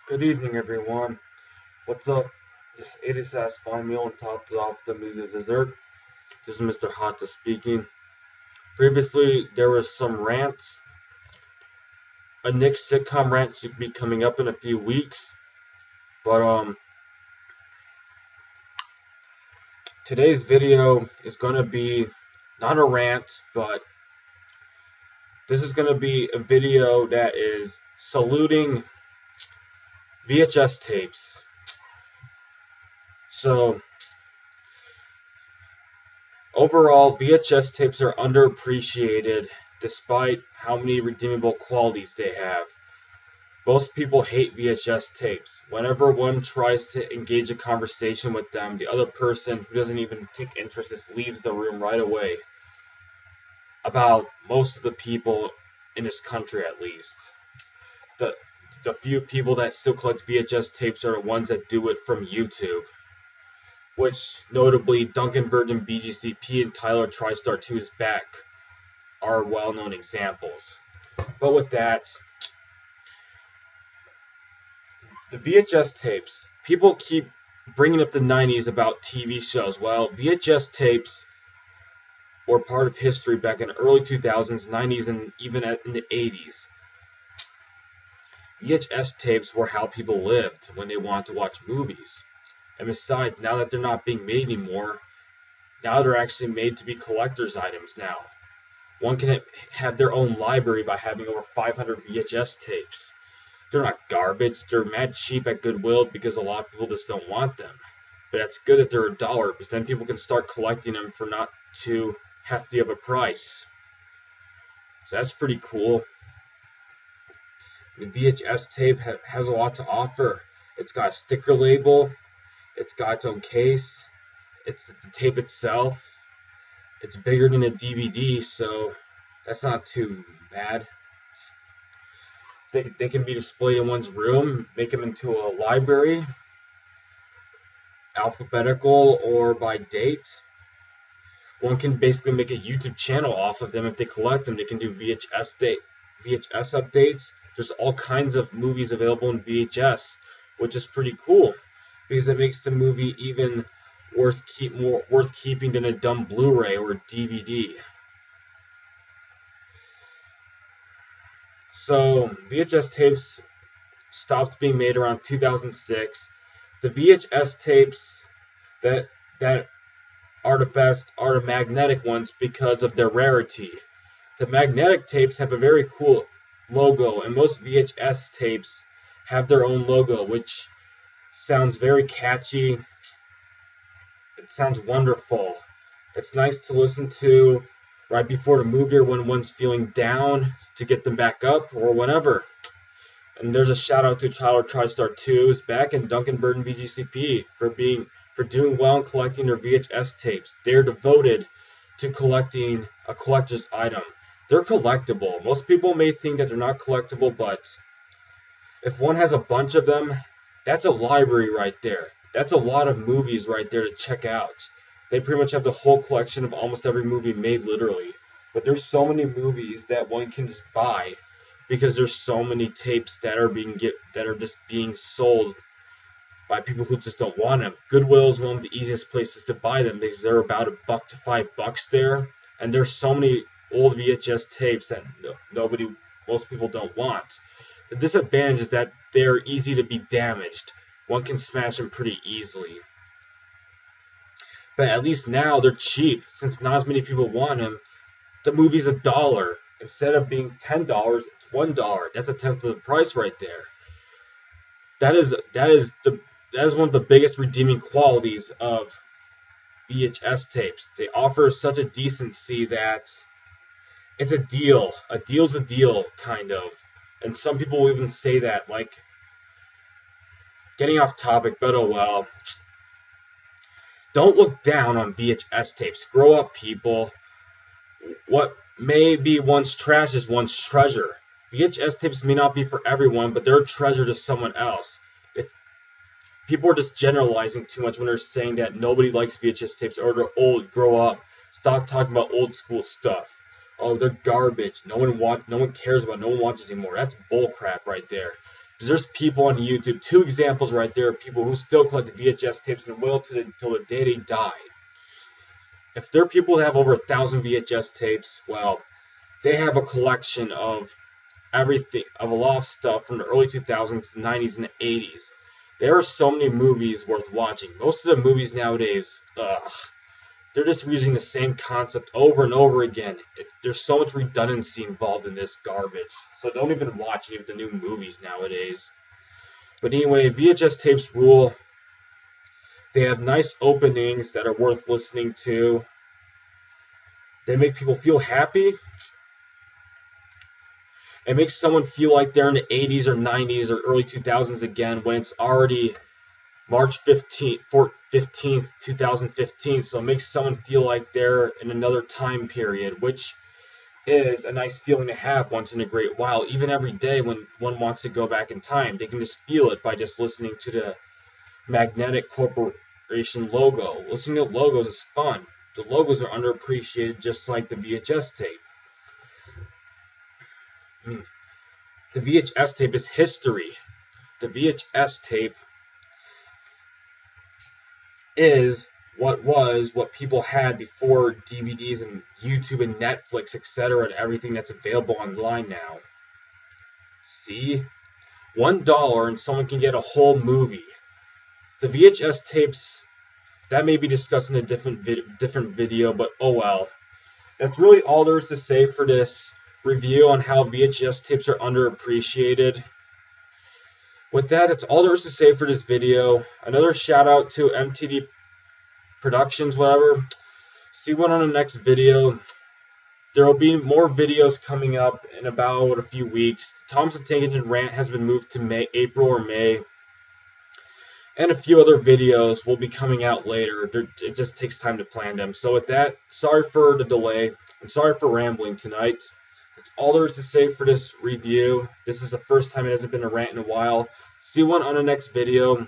Good evening, everyone. What's up? This 80 satisfying meal and topped it off the music dessert. This is Mr. Hata speaking. Previously, there was some rants. A Nick sitcom rant should be coming up in a few weeks. But today's video is gonna be not a rant, but this is gonna be a video that is saluting VHS tapes. So overall, VHS tapes are underappreciated despite how many redeemable qualities they have. Most people hate VHS tapes. Whenever one tries to engage a conversation with them, the other person who doesn't even take interest just leaves the room right away. About most of the people in this country, at least. The, the few people that still collect VHS tapes are the ones that do it from YouTube. Which, notably, Duncan Burton BGCP and Tyler TriStar 2's Back are well-known examples. But with that, the VHS tapes, people keep bringing up the 90s about TV shows. Well, VHS tapes were part of history back in the early 2000s, 90s, and even in the 80s. VHS tapes were how people lived when they wanted to watch movies. And besides, now that they're not being made anymore, now they're actually made to be collector's items now. One can have their own library by having over 500 VHS tapes. They're not garbage. They're mad cheap at Goodwill because a lot of people just don't want them. But that's good that they're $1 because then people can start collecting them for not too hefty of a price. So that's pretty cool. The VHS tape has a lot to offer. It's got a sticker label. It's got its own case. It's the tape itself. It's bigger than a DVD, so that's not too bad. They can be displayed in one's room, make them into a library, alphabetical or by date. One can basically make a YouTube channel off of them if they collect them. They can do VHS updates. There's all kinds of movies available in VHS, which is pretty cool because it makes the movie even worth keeping than a dumb Blu-ray or a DVD. So VHS tapes stopped being made around 2006. The VHS tapes that are the best are the magnetic ones because of their rarity. The magnetic tapes have a very cool logo, and most VHS tapes have their own logo, which sounds very catchy. It sounds wonderful. It's nice to listen to right before the movie or when one's feeling down to get them back up or whatever. And there's a shout out to Tyler TriStar 2's Back and Duncan Burton VGCP for doing well in collecting their VHS tapes. They're devoted to collecting a collector's item. They're collectible. Most people may think that they're not collectible, but if one has a bunch of them, that's a library right there. That's a lot of movies right there to check out. They pretty much have the whole collection of almost every movie made, literally. But there's so many movies that one can just buy because there's so many tapes that are just being sold by people who just don't want them. Goodwill is one of the easiest places to buy them because they're about $1 to $5 there, and there's so many old VHS tapes that most people don't want. The disadvantage is that they're easy to be damaged. One can smash them pretty easily. But at least now they're cheap. Since not as many people want them, the movie's $1. Instead of being $10, it's $1. That's a tenth of the price right there. That is one of the biggest redeeming qualities of VHS tapes. They offer such a decency that it's a deal. A deal's a deal, kind of. And some people will even say that, like, getting off topic, but oh well. Don't look down on VHS tapes. Grow up, people. What may be once trash is once treasure. VHS tapes may not be for everyone, but they're a treasure to someone else. People are just generalizing too much when they're saying that nobody likes VHS tapes or they're old, grow up. Stop talking about old school stuff. Oh, they're garbage. No one cares about. No one watches anymore. That's bull crap right there. Because there's people on YouTube, two examples right there, people who still collect VHS tapes and will until the day they die. If there are people that have over 1,000 VHS tapes, well, they have a collection of everything, of a lot of stuff from the early 2000s, the 90s, and the 80s. There are so many movies worth watching. Most of the movies nowadays, they're just using the same concept over and over again. There's so much redundancy involved in this garbage. So don't even watch any of the new movies nowadays. But anyway, VHS tapes rule. They have nice openings that are worth listening to. They make people feel happy. It makes someone feel like they're in the 80s or 90s or early 2000s again when it's already March 15th, 2015. So it makes someone feel like they're in another time period, which is a nice feeling to have once in a great while. Even every day when one wants to go back in time, they can just feel it by just listening to the Magnetic Corporation logo. Listening to logos is fun. The logos are underappreciated just like the VHS tape. The VHS tape is history. The VHS tape is what people had before DVDs and YouTube and Netflix, etc., and everything that's available online now. See? $1 and someone can get a whole movie. The VHS tapes, that may be discussed in a different video, but oh well. That's really all there is to say for this review on how VHS tapes are underappreciated. With that, that's all there is to say for this video. Another shout out to MTD Productions, whatever. See you on the next video. There will be more videos coming up in about a few weeks. The Thompson Tank Engine rant has been moved to April or May. And a few other videos will be coming out later. It just takes time to plan them. So with that, sorry for the delay. And sorry for rambling tonight. That's all there is to say for this review. This is the first time it hasn't been a rant in a while. See you on the next video.